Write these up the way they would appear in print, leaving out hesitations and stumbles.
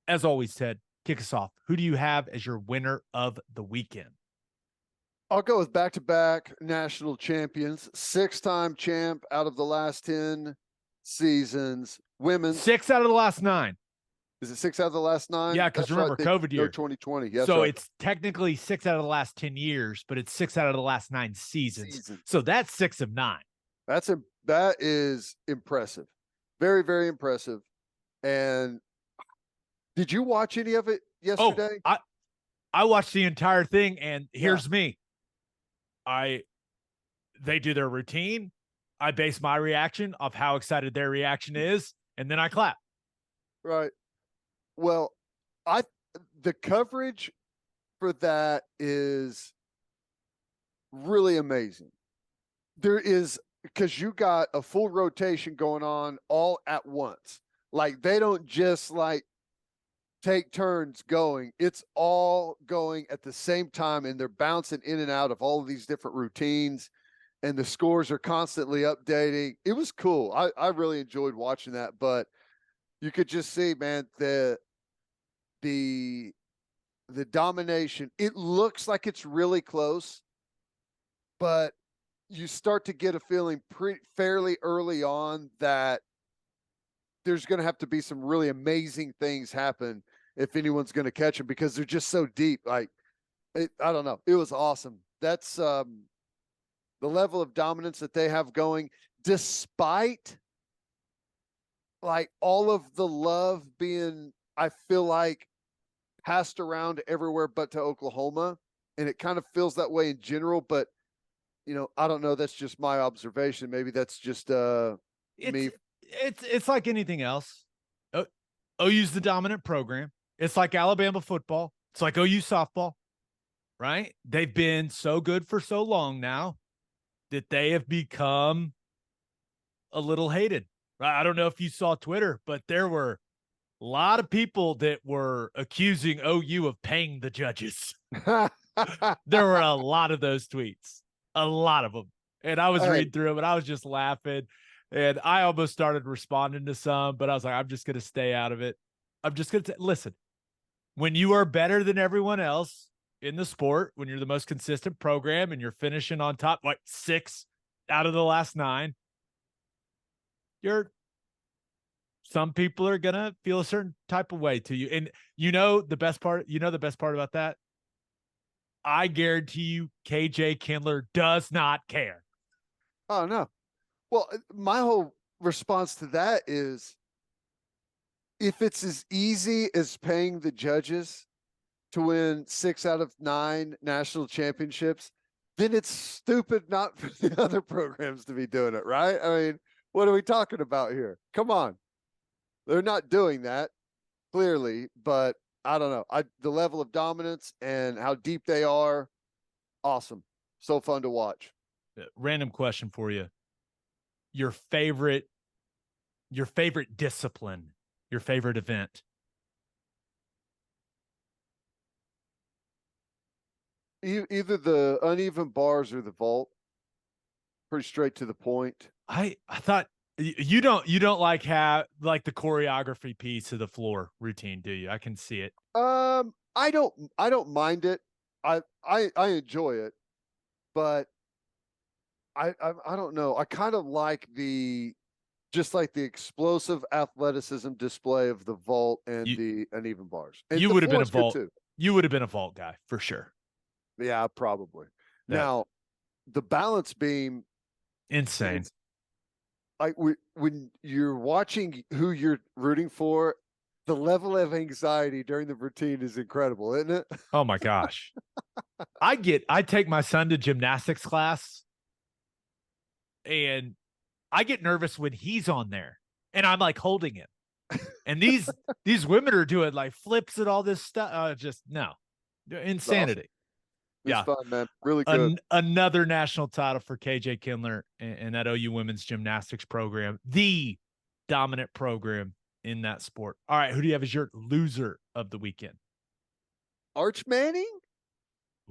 as always, Ted, kick us off. Who do you have as your winner of the weekend? I'll go with back-to-back national champions, 6-time champ out of the last 10 seasons. Women's 6 out of the last 9. Is it 6 out of the last 9? Yeah, because remember, right. COVID year. No, 2020. Yes, so right. It's technically 6 out of the last 10 years, but it's 6 out of the last 9 seasons. So that's 6 of 9. That is impressive. Very, very impressive. And did you watch any of it yesterday? Oh, I watched the entire thing, and here's me. They do their routine. I base my reaction off how excited their reaction is, and then I clap. Right. Well, the coverage for that is really amazing. There is, because you got a full rotation going on all at once. Like, they don't just like take turns going. It's all going at the same time, and they're bouncing in and out of all of these different routines, and the scores are constantly updating. It was cool. I really enjoyed watching that, but you could just see, man, the domination. It looks like it's really close, but you start to get a feeling fairly early on that there's going to have to be some really amazing things happen if anyone's going to catch them, because they're just so deep. Like, I don't know. It was awesome. That's the level of dominance that they have going, despite like all of the love being, I feel like, passed around everywhere but to Oklahoma. And it kind of feels that way in general, but I don't know. That's just my observation. Maybe that's just me. It's like anything else. OU's the dominant program. It's like Alabama football. It's like OU softball, right? They've been so good for so long now that they have become a little hated. I don't know if you saw Twitter, but there were a lot of people that were accusing OU of paying the judges. There were a lot of those tweets, a lot of them. And I was reading through them, and I was just laughing. And I almost started responding to some, but I was like, I'm just going to stay out of it. I'm just going to listen. When you are better than everyone else in the sport, when you're the most consistent program and you're finishing on top, like 6 out of the last 9, some people are going to feel a certain type of way to you. And the best part about that? I guarantee you KJ Kindler does not care. Oh, no. Well, my whole response to that is, if it's as easy as paying the judges to win 6 out of 9 national championships, then it's stupid not for the other programs to be doing it, right? I mean, what are we talking about here? Come on. They're not doing that, clearly, but I don't know. The level of dominance and how deep they are, awesome. So fun to watch. Random question for you. Your favorite discipline, your favorite event? Either the uneven bars or the vault. Pretty straight to the point. I thought you don't like the choreography piece of the floor routine, do you? I can see it. I don't mind it. I enjoy it, but I don't know. I kind of like the explosive athleticism display of the vault and the uneven bars. And you would have been a vault too. You would have been a vault guy for sure. Yeah, probably. Yeah. Now, the balance beam, insane. Like when you're watching who you're rooting for, the level of anxiety during the routine is incredible, isn't it? Oh my gosh. I take my son to gymnastics class, and I get nervous when he's on there and I'm like holding him. And these women are doing like flips and all this stuff. Just no. Insanity. Awesome. It's fun, man. Really good. Another national title for KJ Kindler and that OU women's gymnastics program, the dominant program in that sport. All right, who do you have as your loser of the weekend? Arch Manning?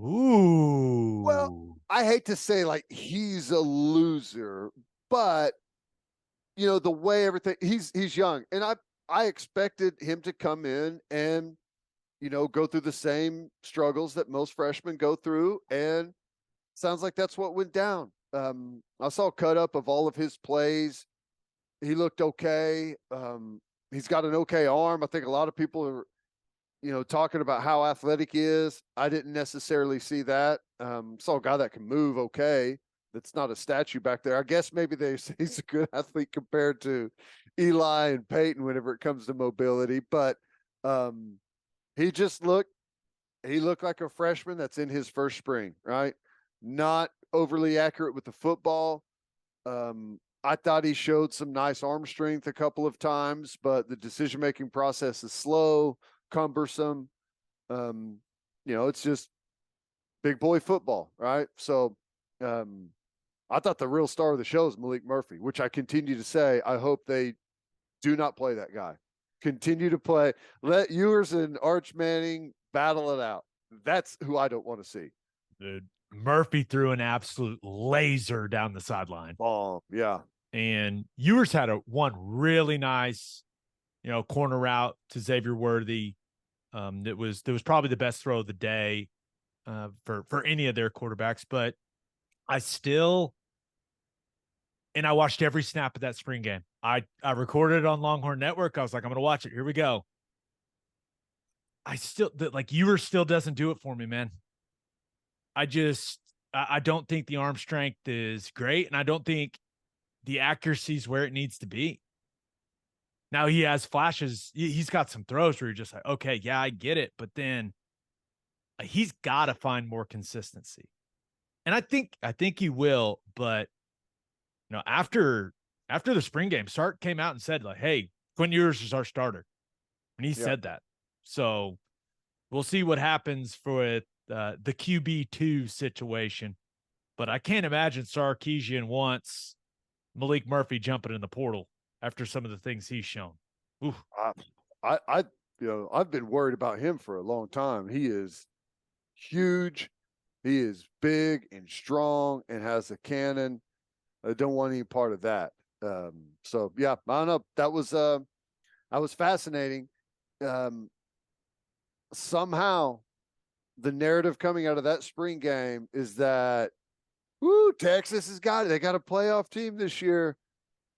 Ooh. Well, I hate to say like he's a loser, but the way everything, he's young, and I expected him to come in and, go through the same struggles that most freshmen go through. And sounds like that's what went down. I saw a cut up of all of his plays. He looked okay. He's got an okay arm. I think a lot of people are, talking about how athletic he is. I didn't necessarily see that. Saw a guy that can move okay. That's not a statue back there. I guess maybe they say he's a good athlete compared to Eli and Peyton whenever it comes to mobility. But he looked like a freshman that's in his first spring, right? Not overly accurate with the football. I thought he showed some nice arm strength a couple of times, but the decision-making process is slow, cumbersome. It's just big boy football, right? So I thought the real star of the show is Malik Murphy, which I continue to say, I hope they do not play that guy. Continue to play. Let Ewers and Arch Manning battle it out. That's who I don't want to see. Dude, Murphy threw an absolute laser down the sideline. Oh, yeah. And Ewers had one really nice, corner route to Xavier Worthy. That was probably the best throw of the day for any of their quarterbacks. But I watched every snap of that spring game. I recorded it on Longhorn Network. I was like, I'm going to watch it. Here we go. Ewers still doesn't do it for me, man. I don't think the arm strength is great, and I don't think the accuracy is where it needs to be. Now he has flashes. He's got some throws where you're just like, okay, yeah, I get it. But then he's got to find more consistency. And I think he will, but after the spring game, Sark came out and said, like, hey, Quinn Ewers is our starter. And he said that. So we'll see what happens for the QB2 situation. But I can't imagine Sarkisian wants Malik Murphy jumping in the portal after some of the things he's shown. Oof. I've been worried about him for a long time. He is huge. He is big and strong and has a cannon. I don't want any part of that. So yeah, I don't know. That was fascinating. Somehow the narrative coming out of that spring game is that, Texas has got it. They got a playoff team this year.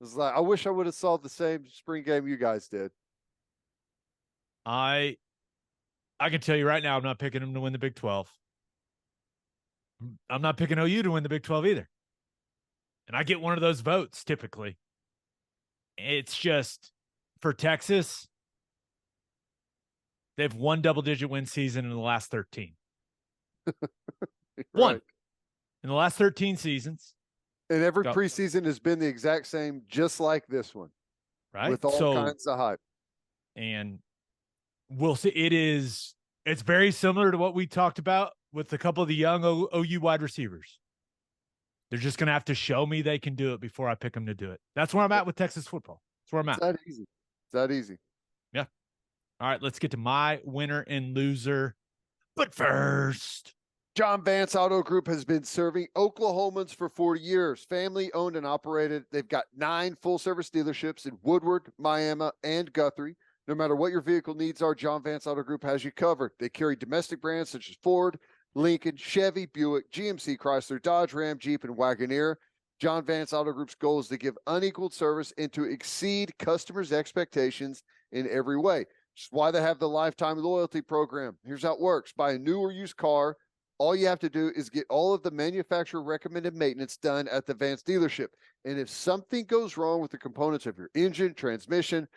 It's like, I wish I would have saw the same spring game you guys did. I can tell you right now, I'm not picking them to win the Big 12. I'm not picking OU to win the Big 12 either. And I get one of those votes typically. It's just for Texas, they've won double-digit win season in the last 13. One in the last 13 seasons. And every preseason has been the exact same, just like this one. Right. With all kinds of hype. And we'll see. It's very similar to what we talked about with a couple of the young OU wide receivers. They're just going to have to show me they can do it before I pick them to do it. That's where I'm at with Texas football. That's where I'm at. It's that easy. Yeah. All right, let's get to my winner and loser. But first, John Vance Auto Group has been serving Oklahomans for 40 years. Family owned and operated. They've got 9 full-service dealerships in Woodward, Miami, and Guthrie. No matter what your vehicle needs are, John Vance Auto Group has you covered. They carry domestic brands such as Ford, Lincoln, Chevy, Buick, GMC, Chrysler, Dodge, Ram, Jeep, and Wagoneer. John Vance Auto Group's goal is to give unequaled service and to exceed customers' expectations in every way. Which is why they have the lifetime loyalty program. Here's how it works. Buy a new or used car. All you have to do is get all of the manufacturer recommended maintenance done at the Vance dealership. And if something goes wrong with the components of your engine, transmission,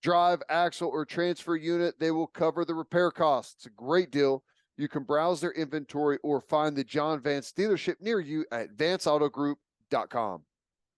drive, axle, or transfer unit, they will cover the repair costs. It's a great deal. You can browse their inventory or find the John Vance dealership near you at vanceautogroup.com.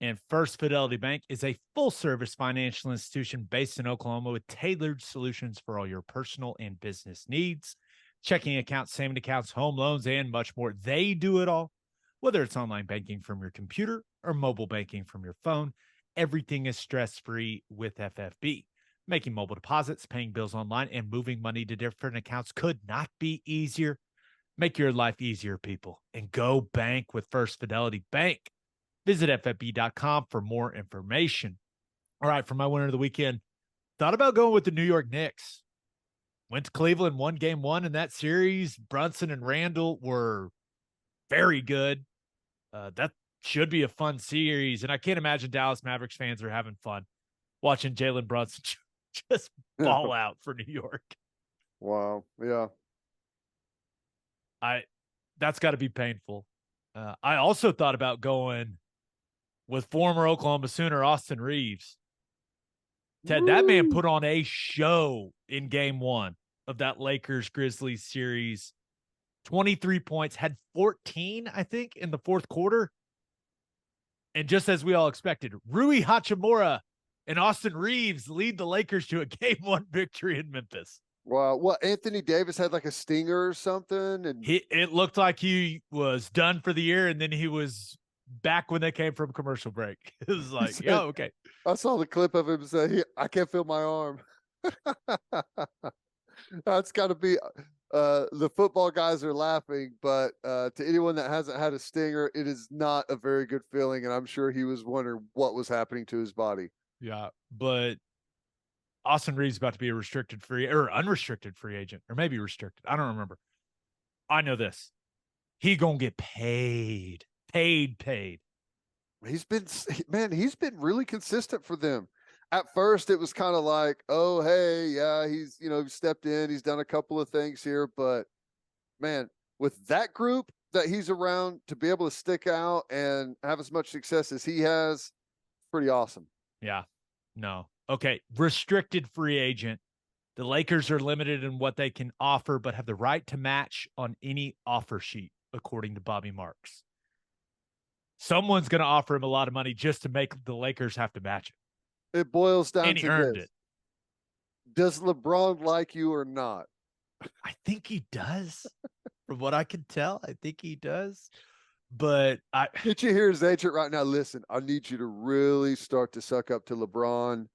And First Fidelity Bank is a full-service financial institution based in Oklahoma with tailored solutions for all your personal and business needs. Checking accounts, savings accounts, home loans, and much more. They do it all. Whether it's online banking from your computer or mobile banking from your phone, everything is stress-free with FFB. Making mobile deposits, paying bills online, and moving money to different accounts could not be easier. Make your life easier, people, and go bank with First Fidelity Bank. Visit ffb.com for more information. All right, for my winner of the weekend, Thought about going with the New York Knicks. Went to Cleveland, won game one in that series. Brunson and Randall were very good. That should be a fun series. And I can't imagine Dallas Mavericks fans are having fun watching Jalen Brunson just ball out for New York. Wow. Yeah. That's got to be painful. I also thought about going with former Oklahoma Sooner Austin Reaves. Ted, that man put on a show in game one of that Lakers Grizzlies series. 23 points, had 14, I think, in the fourth quarter. And just as we all expected, Rui Hachimura and Austin Reaves lead the Lakers to a game one victory in Memphis. Wow. Well, Anthony Davis had like a stinger or something. And it looked like he was done for the year, and then he was back when they came from commercial break. It was like, said, yeah, okay. I saw the clip of him say, I can't feel my arm. That's got to be the football guys are laughing, but to anyone that hasn't had a stinger, it is not a very good feeling. And I'm sure he was wondering what was happening to his body. Yeah, but Austin Reeves about to be a restricted free or unrestricted free agent, or maybe restricted. I don't remember. I know this. He gonna get paid. He's been really consistent for them. At first, it was kind of like, oh, hey, yeah, he's stepped in, he's done a couple of things here, but man, with that group that he's around to be able to stick out and have as much success as he has, pretty awesome. Yeah. No. Okay. Restricted free agent. The Lakers are limited in what they can offer, but have the right to match on any offer sheet, according to Bobby Marks. Someone's going to offer him a lot of money just to make the Lakers have to match it. It boils down And he to earned this. it. Does LeBron like you or not? I think he does. From what I can tell, I think he does. But Did you hear his agent right now? Listen, I need you to really start to suck up to LeBron.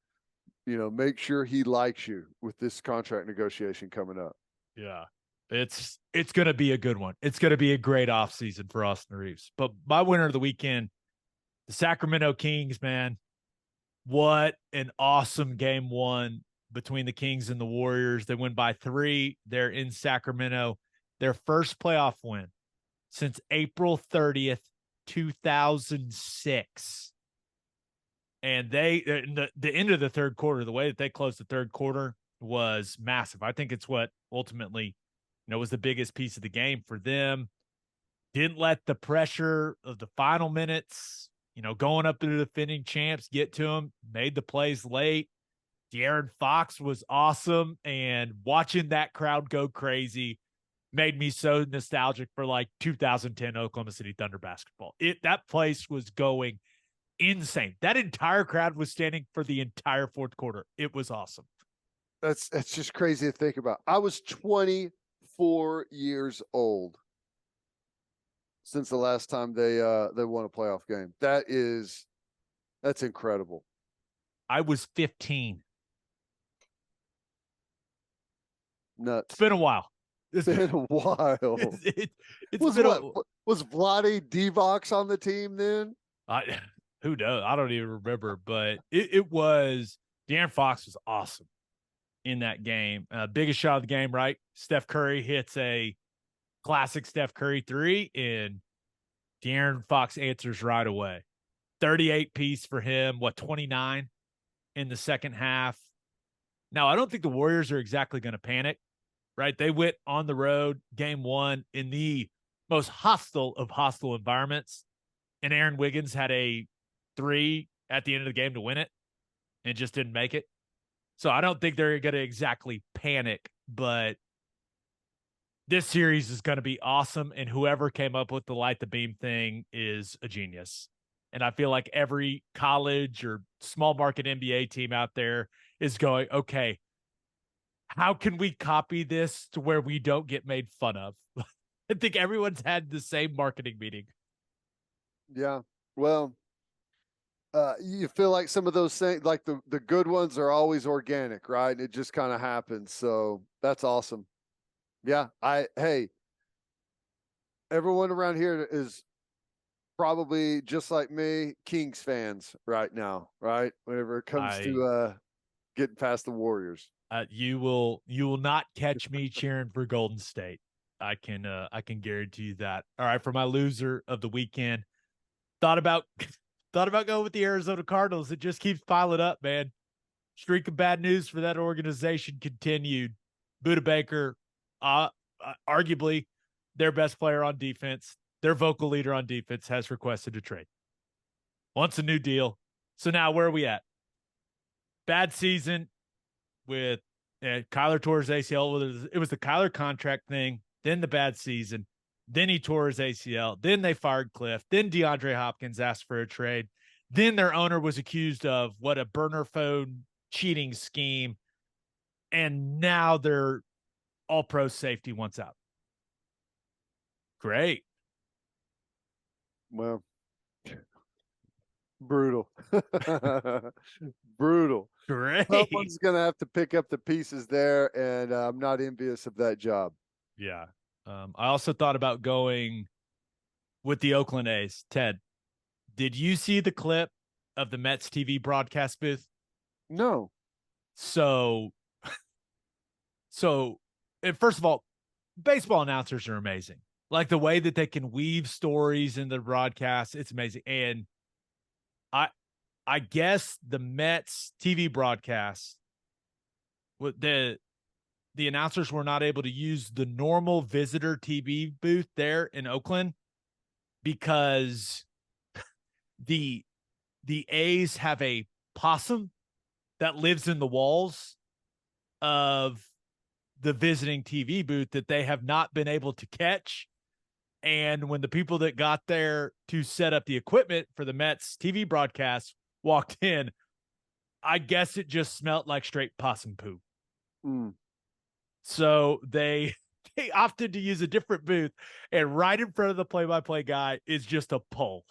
Make sure he likes you with this contract negotiation coming up. Yeah. It's going to be a good one. It's going to be a great offseason for Austin Reeves. But my winner of the weekend, the Sacramento Kings, man. What an awesome game one between the Kings and the Warriors. They win by 3. They're in Sacramento. Their first playoff win since April 30th, 2006. And the end of the third quarter, the way that they closed the third quarter was massive. I think it's what ultimately, was the biggest piece of the game for them. Didn't let the pressure of the final minutes, going up to the defending champs, get to them, made the plays late. De'Aaron Fox was awesome, and watching that crowd go crazy made me so nostalgic for like 2010 Oklahoma City Thunder basketball. That place was going insane. That entire crowd was standing for the entire fourth quarter. It was awesome. That's just crazy to think about. I was 24 years old since the last time they won a playoff game. That's incredible. I was 15. Nuts. It's been a while. It's been a while. Was Vlade Divac on the team then? Who knows? I don't even remember, but it was De'Aaron Fox was awesome in that game. Biggest shot of the game, right? Steph Curry hits a classic Steph Curry 3, and De'Aaron Fox answers right away. 38 piece for him. 29 in the second half. Now, I don't think the Warriors are exactly going to panic, right? They went on the road game one in the most hostile of hostile environments, and Aaron Wiggins had a 3 at the end of the game to win it and just didn't make it. So I don't think they're going to exactly panic, but this series is going to be awesome, and whoever came up with the light the beam thing is a genius. And I feel like every college or small market NBA team out there is going, okay, how can we copy this to where we don't get made fun of? I think everyone's had the same marketing meeting. Yeah. Well, you feel like some of those things, like the good ones are always organic, right? It just kind of happens. So that's awesome. Yeah. Hey, everyone around here is probably just like me, Kings fans right now, right? Whenever it comes to getting past the Warriors. You will not catch me cheering for Golden State. I can guarantee you that. All right, for my loser of the weekend, thought about going with the Arizona Cardinals. It just keeps piling up, man. Streak of bad news for that organization continued. Budda Baker, arguably their best player on defense, their vocal leader on defense, has requested a trade. Wants a new deal. So now where are we at? Bad season with Kyler tore his ACL. It was the Kyler contract thing, then the bad season. Then he tore his ACL. Then they fired Cliff. Then DeAndre Hopkins asked for a trade. Then their owner was accused of a burner phone cheating scheme. And now they're all-pro safety wants out. Great. Well, brutal. Brutal. Great. Someone's going to have to pick up the pieces there, and I'm not envious of that job. Yeah. I also thought about going with the Oakland A's. Ted, did you see the clip of the Mets TV broadcast booth? No. So first of all, baseball announcers are amazing. Like the way that they can weave stories in the broadcast, it's amazing. And I guess the Mets TV broadcast, the announcers were not able to use the normal visitor TV booth there in Oakland because the A's have a possum that lives in the walls of the visiting TV booth that they have not been able to catch. And when the people that got there to set up the equipment for the Mets TV broadcast walked in, I guess it just smelled like straight possum poop. Mm. So they opted to use a different booth, and right in front of the play-by-play guy is just a pole.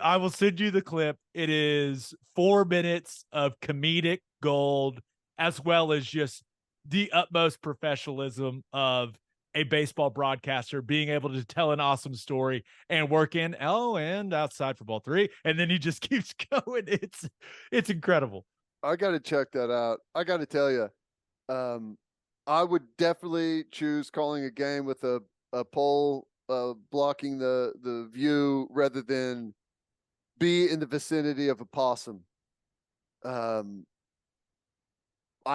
I will send you the clip. It is 4 minutes of comedic gold, as well as just the utmost professionalism of a baseball broadcaster being able to tell an awesome story and work in and outside for ball 3, and then he just keeps going. It's incredible. I got to check that out. I got to tell you, I would definitely choose calling a game with a pole blocking the view rather than be in the vicinity of a possum. I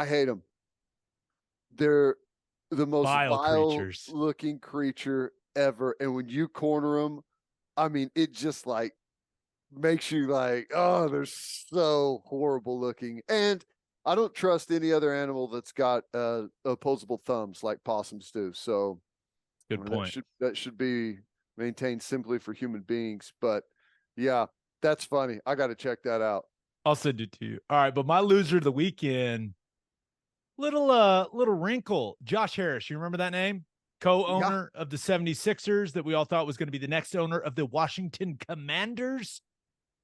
hate them. They're the most vile looking creature ever. And when you corner them, I mean, it just like makes you like, oh, they're so horrible looking. And I don't trust any other animal that's got opposable thumbs like possums do. So good point. That should be maintained simply for human beings. But yeah, that's funny. I got to check that out. I'll send it to you. All right, but my loser of the weekend, little wrinkle. Josh Harris, you remember that name? Co-owner of the 76ers that we all thought was going to be the next owner of the Washington Commanders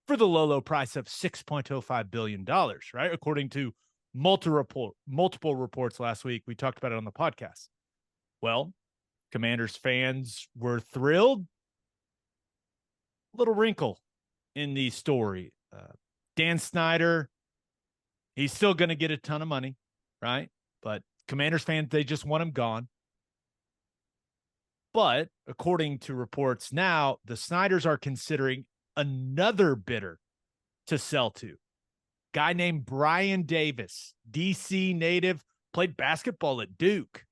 for the low price of $6.05 billion, right? According to multiple reports last week. We talked about it on the podcast. Well, Commanders fans were thrilled. Little wrinkle in the story. Dan Snyder, he's still going to get a ton of money, right? But Commanders fans, they just want him gone. But according to reports now, the Snyders are considering another bidder to sell to. Guy named Brian Davis, DC native, played basketball at Duke,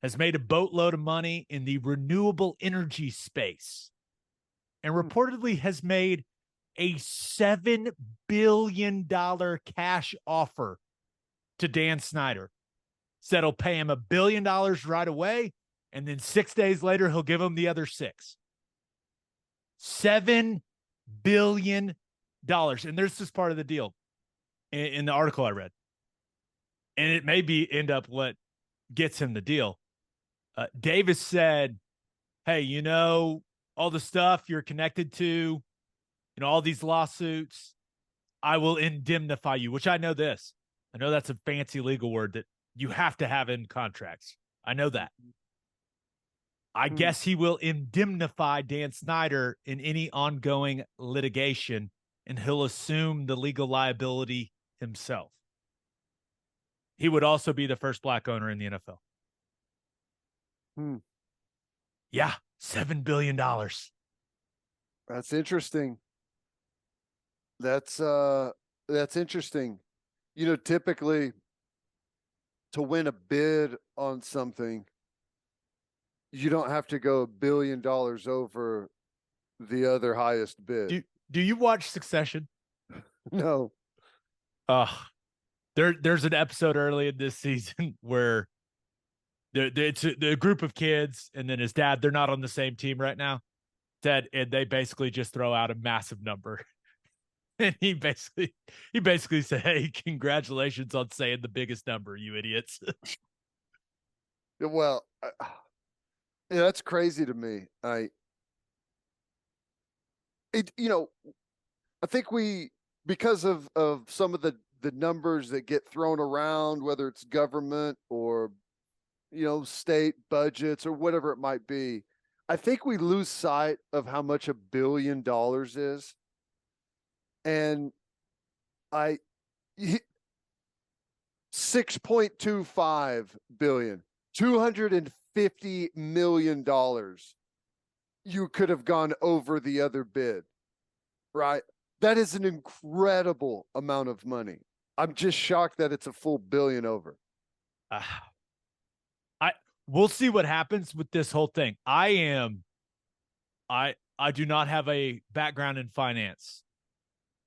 has made a boatload of money in the renewable energy space, and reportedly has made a $7 billion cash offer to Dan Snyder. Said he'll pay him $1 billion right away, and then 6 days later, he'll give him the other 6. $7 billion. And there's this part of the deal in the article I read. And it may end up what gets him the deal. Davis said, hey, all the stuff you're connected to, all these lawsuits, I will indemnify you, which I know this. I know that's a fancy legal word that you have to have in contracts. I know that. I guess he will indemnify Dan Snyder in any ongoing litigation and he'll assume the legal liability himself. He would also be the first black owner in the NFL. Yeah, $7 billion. That's interesting. That's interesting. You know, typically to win a bid on something, you don't have to go $1 billion over the other highest bid. Do you watch Succession? No. There's an episode early in this season where it's a group of kids, and then his dad, they're not on the same team right now. Dad, and they basically just throw out a massive number. And he basically said, "Hey, congratulations on saying the biggest number, you idiots." Well, yeah, that's crazy to me. You know, I think because of some of the numbers that get thrown around, whether it's government or, you know, state budgets or whatever it might be, I think we lose sight of how much $1 billion is. And 6.25 billion, $250 million. You could have gone over the other bid, right? That is an incredible amount of money. I'm just shocked that it's a full billion over. We'll see what happens with this whole thing. I do not have a background in finance.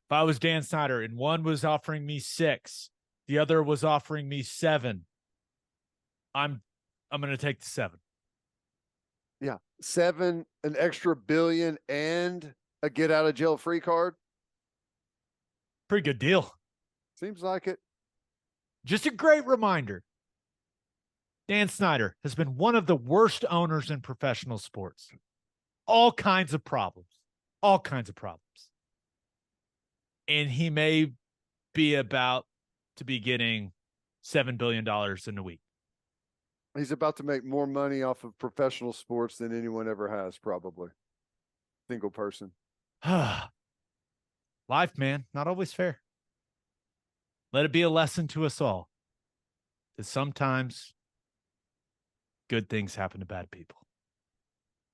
If I was Dan Snyder and one was offering me 6, the other was offering me 7, I'm going to take the 7. Yeah. 7, an extra billion, and a get out of jail free card. Pretty good deal. Seems like it. Just a great reminder. Dan Snyder has been one of the worst owners in professional sports. All kinds of problems. And he may be about to be getting $7 billion in a week. He's about to make more money off of professional sports than anyone ever has, probably. Single person. Life, man, not always fair. Let it be a lesson to us all that sometimes good things happen to bad people.